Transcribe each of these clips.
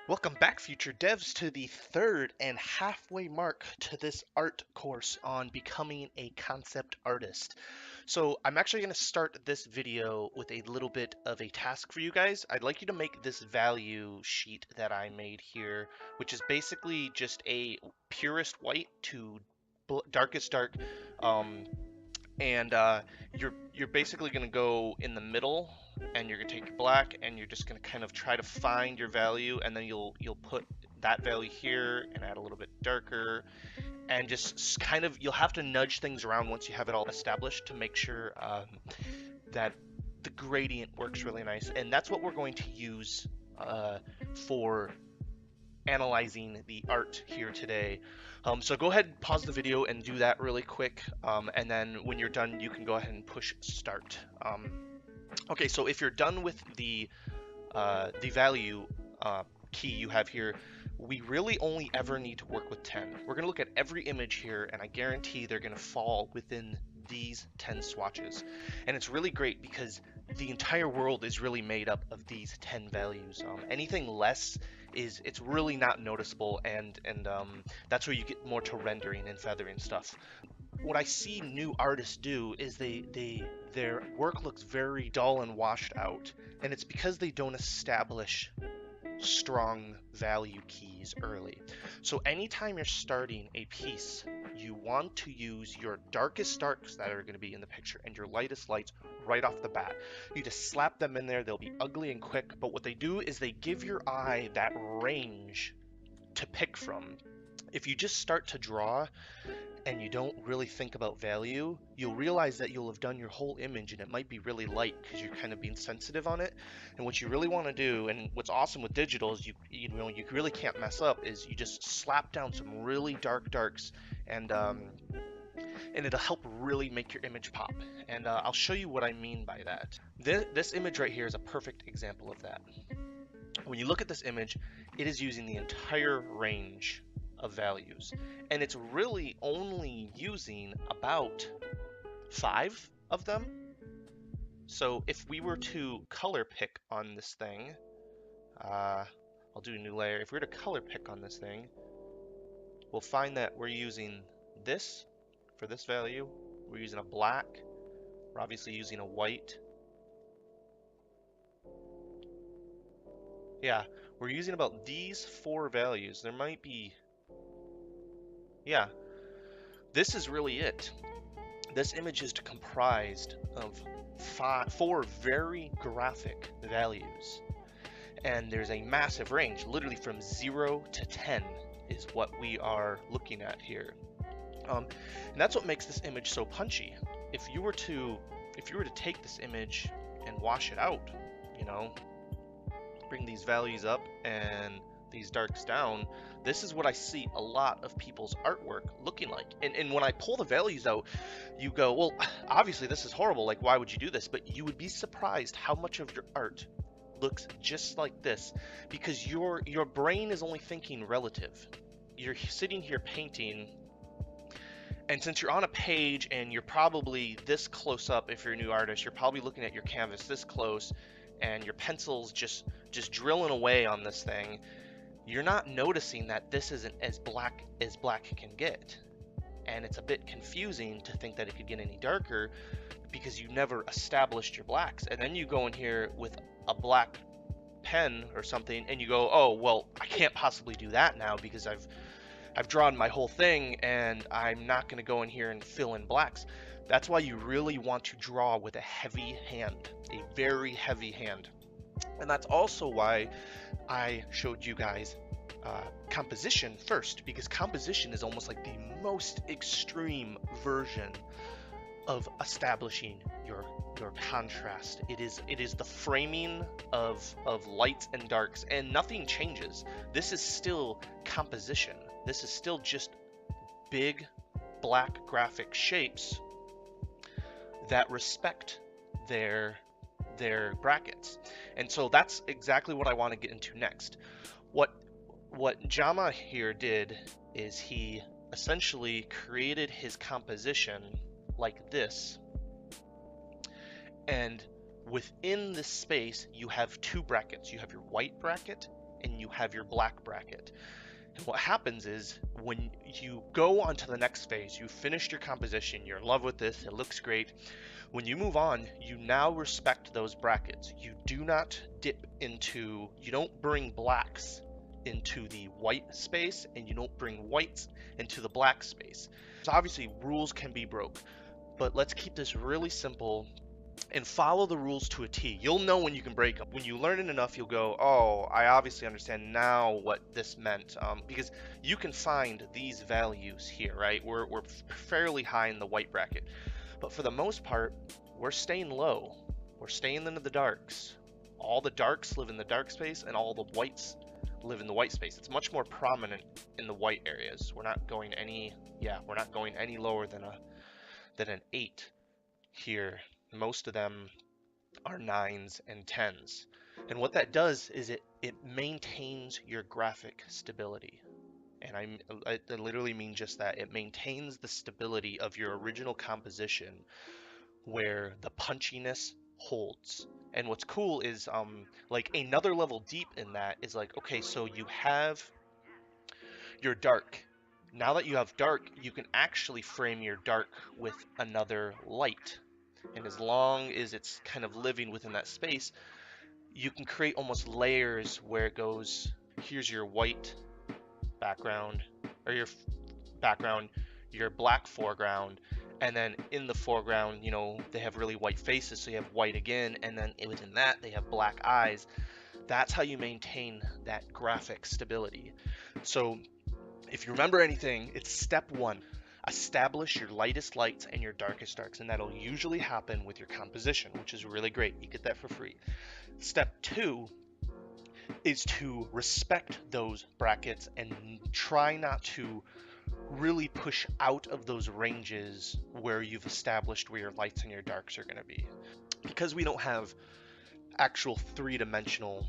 Welcome back, future devs, to the third and halfway mark to this art course on becoming a concept artist. So I'm actually going to start this video with a little bit of a task for you guys. I'd like you to make this value sheet that I made here, which is basically just a purest white to darkest dark, um, and you're basically going to go in the middle, and you're going to take your black and you're just going to kind of try to find your value, and then you'll put that value here and add a little bit darker, and just kind of you'll have to nudge things around once you have it all established to make sure that the gradient works really nice. And that's what we're going to use for analyzing the art here today. So go ahead and pause the video and do that really quick, and then when you're done you can go ahead and push start. Okay, so if you're done with the value key you have here, we really only ever need to work with 10. We're going to look at every image here, and I guarantee they're going to fall within these 10 swatches. And it's really great because the entire world is really made up of these 10 values. Anything less it's really not noticeable, and that's where you get more to rendering and feathering stuff. What I see new artists do is their work looks very dull and washed out, and it's because they don't establish strong value keys early. So anytime you're starting a piece, you want to use your darkest darks that are going to be in the picture and your lightest lights right off the bat. You just slap them in there. They'll be ugly and quick, but what they do is they give your eye that range to pick from. If you just start to draw and you don't really think about value, you'll realize that you'll have done your whole image and it might be really light because you're kind of being sensitive on it. And what you really want to do, and what's awesome with digital is you really can't mess up, is you just slap down some really dark darks, and it'll help really make your image pop. And I'll show you what I mean by that. This image right here is a perfect example of that. When you look at this image, it is using the entire range of values, and it's really only using about 5 of them. So if we were to color pick on this thing, I'll do a new layer. If we were to color pick on this thing, we'll find that we're using this for this value, we're using a black, we're obviously using a white. Yeah, we're using about these 4 values. There might be, yeah, this is really it. This image is comprised of 4 very graphic values, and there's a massive range, literally from 0 to 10 is what we are looking at here. And that's what makes this image so punchy. If you were to take this image and wash it out, bring these values up and these darks down, this is what I see a lot of people's artwork looking like. And when I pull the values out, you go, well, obviously this is horrible, like why would you do this? But you would be surprised how much of your art looks just like this, because your brain is only thinking relative. You're sitting here painting, and since you're on a page and you're probably this close up, if you're a new artist, you're probably looking at your canvas this close, and your pencil's just drilling away on this thing. You're not noticing that this isn't as black can get, and it's a bit confusing to think that it could get any darker because you never established your blacks. And then you go in here with a black pen or something and you go, oh well, I can't possibly do that now because I've drawn my whole thing and I'm not going to go in here and fill in blacks. That's why you really want to draw with a heavy hand, a very heavy hand. And that's also why I showed you guys composition first, because composition is almost like the most extreme version of establishing your contrast. It is the framing of lights and darks, and nothing changes. This is still composition. This is still just big black graphic shapes that respect their brackets. And so that's exactly what I want to get into next. What Jama here did is he essentially created his composition like this, and within this space you have 2 brackets. You have your white bracket and you have your black bracket. And what happens is when you go on to the next phase, you finished your composition, you're in love with this, it looks great. When you move on, you now respect those brackets. You do not dip into, you don't bring blacks into the white space, and you don't bring whites into the black space. So obviously rules can be broke, but let's keep this really simple and follow the rules to a T. You'll know when you can break them. When you learn it enough, you'll go, oh, I obviously understand now what this meant. Because you can find these values here, right? We're fairly high in the white bracket. But for the most part, we're staying low. We're staying into the darks. All the darks live in the dark space, and all the whites live in the white space. It's much more prominent in the white areas. We're not going any lower than an 8 here. Most of them are 9s and 10s. And what that does is it maintains your graphic stability. And I literally mean just that. It maintains the stability of your original composition where the punchiness holds. And what's cool is like another level deep in that is like, okay, so you have your dark. Now that you have dark, you can actually frame your dark with another light. And as long as it's kind of living within that space, you can create almost layers where it goes, here's your white background, or your background, your black foreground, and then in the foreground, you know, they have really white faces, so you have white again, and then within that, they have black eyes. That's how you maintain that graphic stability. So if you remember anything, it's step 1. Establish your lightest lights and your darkest darks, and that'll usually happen with your composition, which is really great. You get that for free. Step 2 is to respect those brackets and try not to really push out of those ranges where you've established where your lights and your darks are going to be. Because we don't have actual three-dimensional,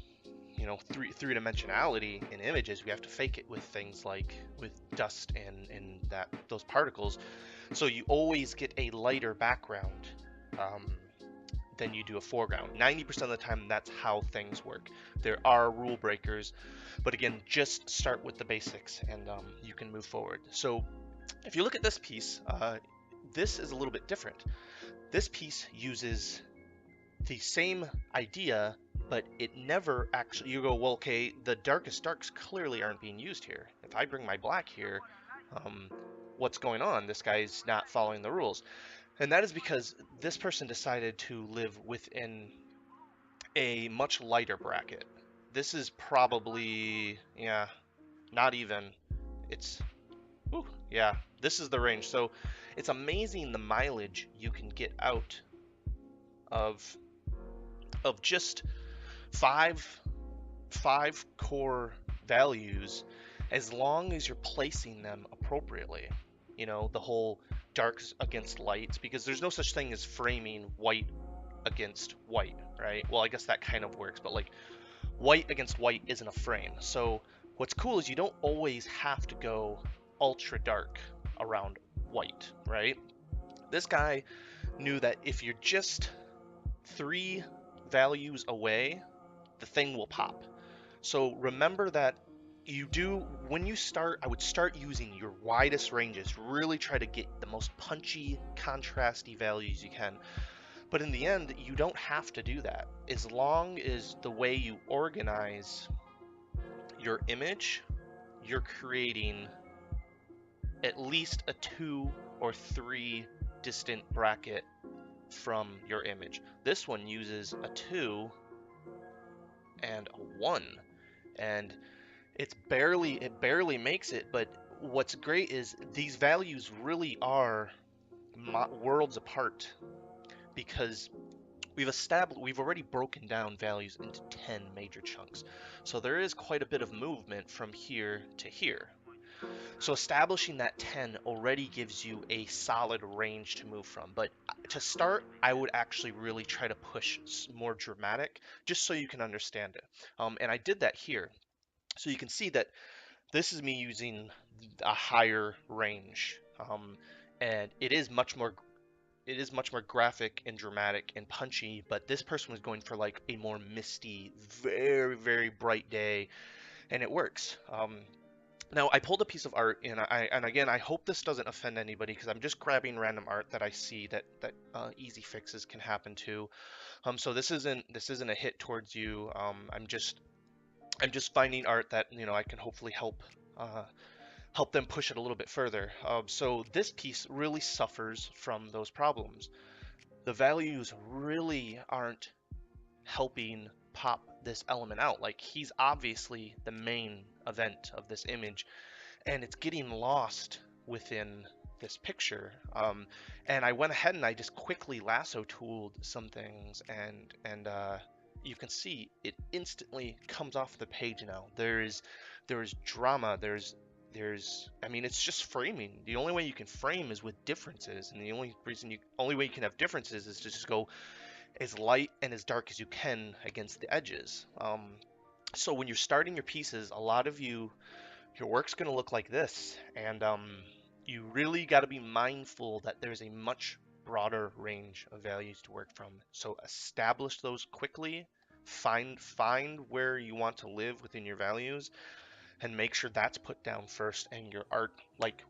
three-dimensionality in images, we have to fake it with things like with dust and those particles. So you always get a lighter background than you do a foreground. 90% of the time, that's how things work. There are rule breakers, but again, just start with the basics and you can move forward. So if you look at this piece, this is a little bit different. This piece uses the same idea, but it never actually, you go, well, okay, the darkest darks clearly aren't being used here. If I bring my black here, what's going on? This guy's not following the rules. And that is because this person decided to live within a much lighter bracket. This is probably, yeah, not even, it's, yeah, this is the range. So it's amazing the mileage you can get out of just five core values, as long as you're placing them appropriately. You know, the whole darks against lights, because there's no such thing as framing white against white, right? Well, I guess that kind of works, but like white against white isn't a frame. So what's cool is you don't always have to go ultra dark around white, right? This guy knew that if you're just 3 values away, the thing will pop. So remember that when you start, I would start using your widest ranges. Really try to get the most punchy, contrasty values you can. But in the end, you don't have to do that. As long as the way you organize your image, you're creating at least a 2 or 3 distant bracket from your image. This one uses a 2 and a 1, and it barely makes it. But what's great is these values really are worlds apart, because we've already broken down values into 10 major chunks. So there is quite a bit of movement from here to here. So establishing that 10 already gives you a solid range to move from. But to start, I would actually really try to push more dramatic, just so you can understand it. And I did that here. So you can see that this is me using a higher range. And it is much more graphic and dramatic and punchy, but this person was going for like a more misty, very, very bright day. and it works. Now I pulled a piece of art, and again, I hope this doesn't offend anybody because I'm just grabbing random art that I see that easy fixes can happen to. So this isn't a hit towards you. I'm just finding art that I can hopefully help them push it a little bit further. So this piece really suffers from those problems. The values really aren't helping pop this element out. Like, he's obviously the main event of this image, and it's getting lost within this picture. And I went ahead and I just quickly lasso tooled some things, and you can see it instantly comes off the page now. There is drama. I mean, it's just framing. The only way you can frame is with differences, and the only way you can have differences is to just go as light and as dark as you can against the edges. So when you're starting your pieces, a lot of your work's going to look like this, and you really got to be mindful that there's a much broader range of values to work from. So establish those quickly, find where you want to live within your values, and make sure that's put down first, and your art, like,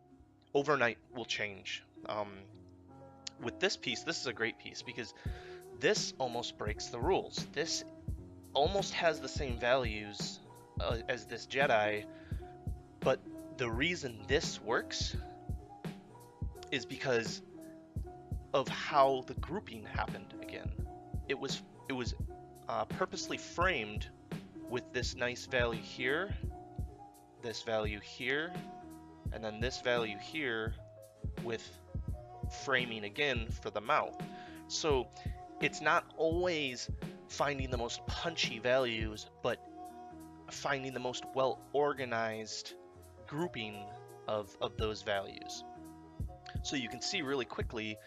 overnight will change. With this piece, this is a great piece because this almost breaks the rules. This almost has the same values as this Jedi, but the reason this works is because of how the grouping happened again. It was purposely framed with this nice value here, this value here, and then this value here with framing again for the mouth. So it's not always finding the most punchy values, but finding the most well-organized grouping of those values. So you can see really quickly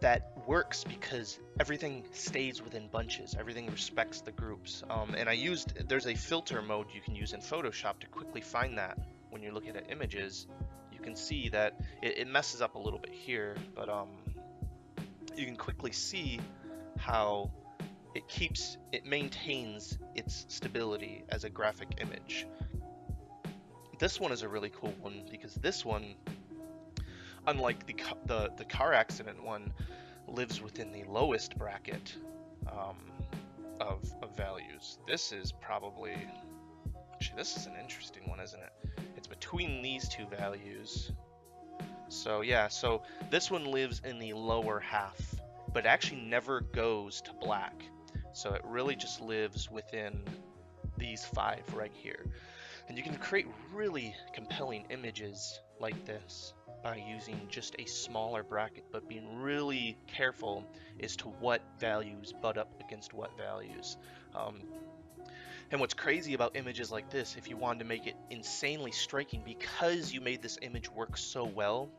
that works because everything stays within bunches. Everything respects the groups. And there's a filter mode you can use in Photoshop to quickly find that when you're looking at images. You can see that it messes up a little bit here, but you can quickly see how it maintains its stability as a graphic image. This one is a really cool one because this one, unlike the car accident one, lives within the lowest bracket of values. This is this is an interesting one, isn't it? It's between these two values. So yeah, so this one lives in the lower half, but it actually never goes to black. So it really just lives within these 5 right here. And you can create really compelling images like this by using just a smaller bracket, but being really careful as to what values butt up against what values. And what's crazy about images like this, if you wanted to make it insanely striking, because you made this image work so well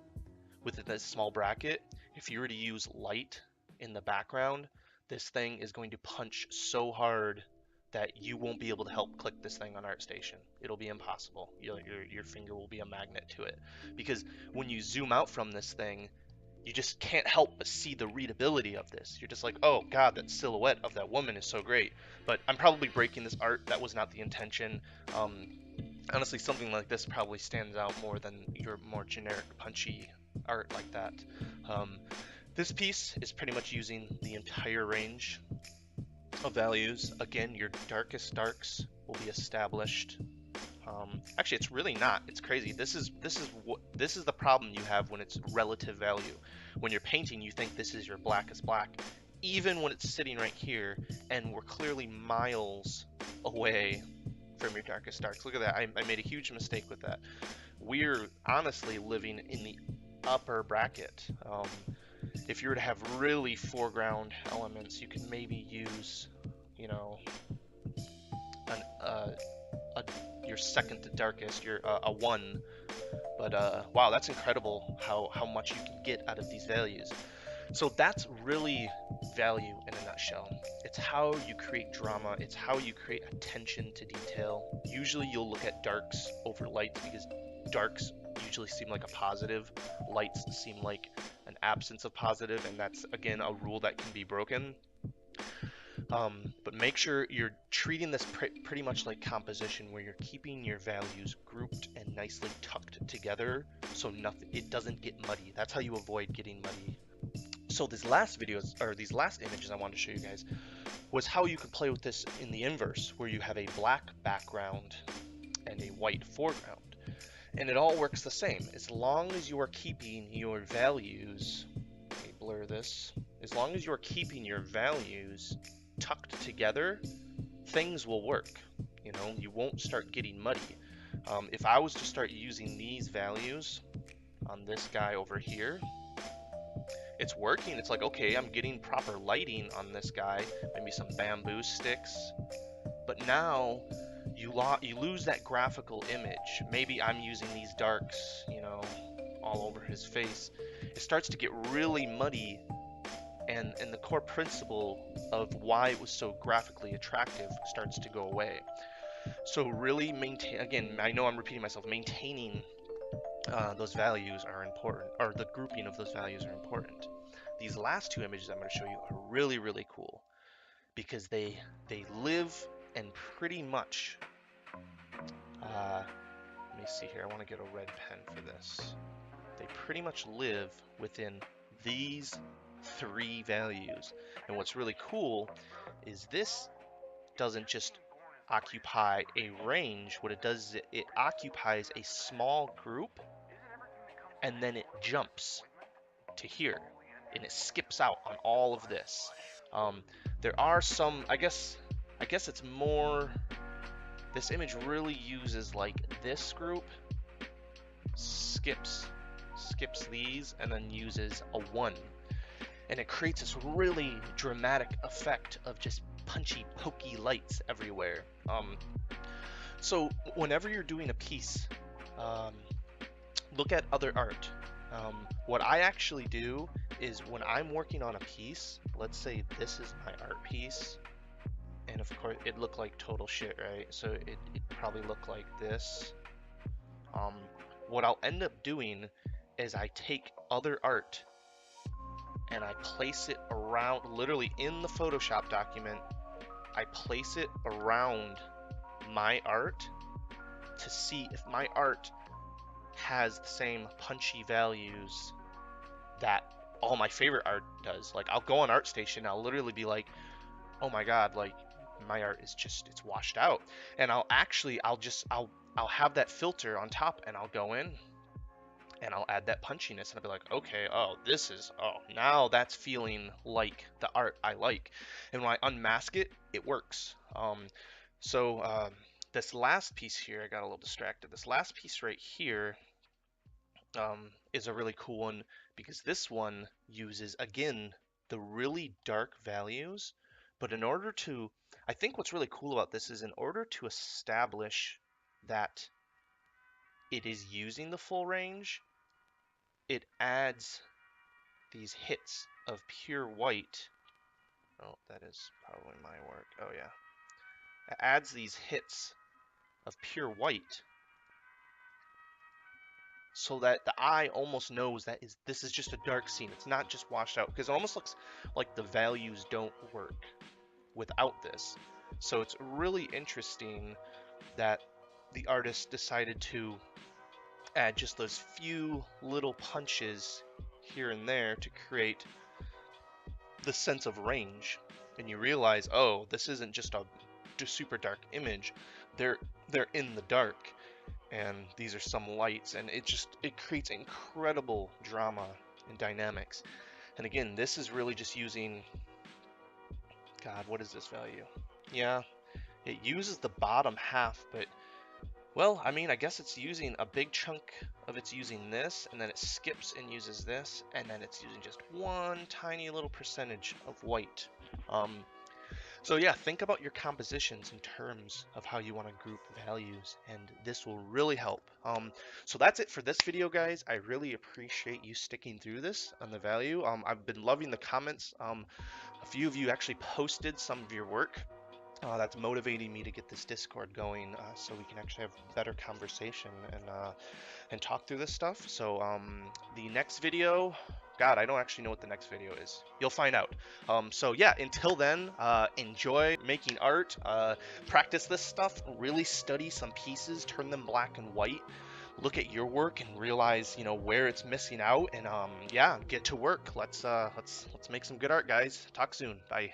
within this small bracket, if you were to use light in the background, this thing is going to punch so hard that you won't be able to help click this thing on ArtStation. It'll be impossible. Your finger will be a magnet to it. Because when you zoom out from this thing, you just can't help but see the readability of this. You're just like, oh god, that silhouette of that woman is so great. But I'm probably breaking this art. That was not the intention. Honestly, something like this probably stands out more than your more generic punchy art like that. This piece is pretty much using the entire range of values. Again, your darkest darks will be established. Actually, it's really not. It's crazy. This is the problem you have when it's relative value. When you're painting, you think this is your blackest black, even when it's sitting right here, and we're clearly miles away from your darkest darks. Look at that. I made a huge mistake with that. We're honestly living in the upper bracket. If you were to have really foreground elements, you can maybe use, your second to darkest, a 1. But wow, that's incredible how much you can get out of these values. So that's really value in a nutshell. It's how you create drama. It's how you create attention to detail. Usually you'll look at darks over lights because darks usually seem like a positive. Lights seem like an absence of positive, and that's, again, a rule that can be broken. But make sure you're treating this pretty much like composition, where you're keeping your values grouped and nicely tucked together so nothing it doesn't get muddy. That's how you avoid getting muddy. So these last images I wanted to show you guys was how you could play with this in the inverse, where you have a black background and a white foreground. And it all works the same. As long as you are keeping your values, let me blur this, as long as you are keeping your values tucked together, things will work. You know, you won't start getting muddy. If I was to start using these values on this guy over here, it's working. It's like, okay, I'm getting proper lighting on this guy, maybe some bamboo sticks. But now you lose that graphical image. Maybe I'm using these darks, you know, all over his face. It starts to get really muddy, and the core principle of why it was so graphically attractive starts to go away. So really maintain, again, I know I'm repeating myself, maintaining those values are important, or the grouping of those values are important. These last two images I'm going to show you are really, really cool because they live and pretty much, let me see here, I want to get a red pen for this. They pretty much live within these three values. And what's really cool is this doesn't just occupy a range. What it does is it occupies a small group, and then it jumps to here, and it skips out on all of this. There are some, I guess it's more, this image really uses like this group, skips these, and then uses a 1. And it creates this really dramatic effect of just punchy, pokey lights everywhere. So whenever you're doing a piece, look at other art. What I actually do is when I'm working on a piece, let's say this is my art piece, and of course it looked like total shit, right? So it probably looked like this. What I'll end up doing is I take other art and I place it around, literally in the Photoshop document, I place it around my art to see if my art has the same punchy values that all my favorite art does. Like I'll go on ArtStation, I'll literally be like, oh my god, like my art is just, it's washed out. And I'll have that filter on top, and I'll go in and I'll add that punchiness, and I'll be like, okay, now that's feeling like the art I like. And when I unmask it, it works. This last piece here, I got a little distracted. This last piece right here is a really cool one, because this one uses, again, the really dark values. But I think what's really cool about this is, in order to establish that it is using the full range, it adds these hits of pure white. Oh, that is probably my work. Oh yeah. It adds these hits of pure white so that the eye almost knows that this is just a dark scene. It's not just washed out, because it almost looks like the values don't work without this. So it's really interesting that the artist decided to add just those few little punches here and there to create the sense of range. And you realize, oh, this isn't just a super dark image. They're in the dark, and these are some lights, and it creates incredible drama and dynamics. And again, this is really just using, God, what is this value? Yeah, it uses the bottom half, but, well, I mean, I guess it's using a big chunk of it's using this, and then it skips and uses this, and then it's using just one tiny little percentage of white. So yeah, think about your compositions in terms of how you want to group values, and this will really help. So that's it for this video, guys. I really appreciate you sticking through this on the value. I've been loving the comments. A few of you actually posted some of your work That's motivating me to get this Discord going, so we can actually have better conversation and talk through this stuff. So the next video, God, I don't actually know what the next video is. You'll find out. So yeah, until then, enjoy making art, practice this stuff, really study some pieces, turn them black and white, look at your work and realize, you know, where it's missing out, and yeah, get to work. Let's make some good art, guys. Talk soon. Bye.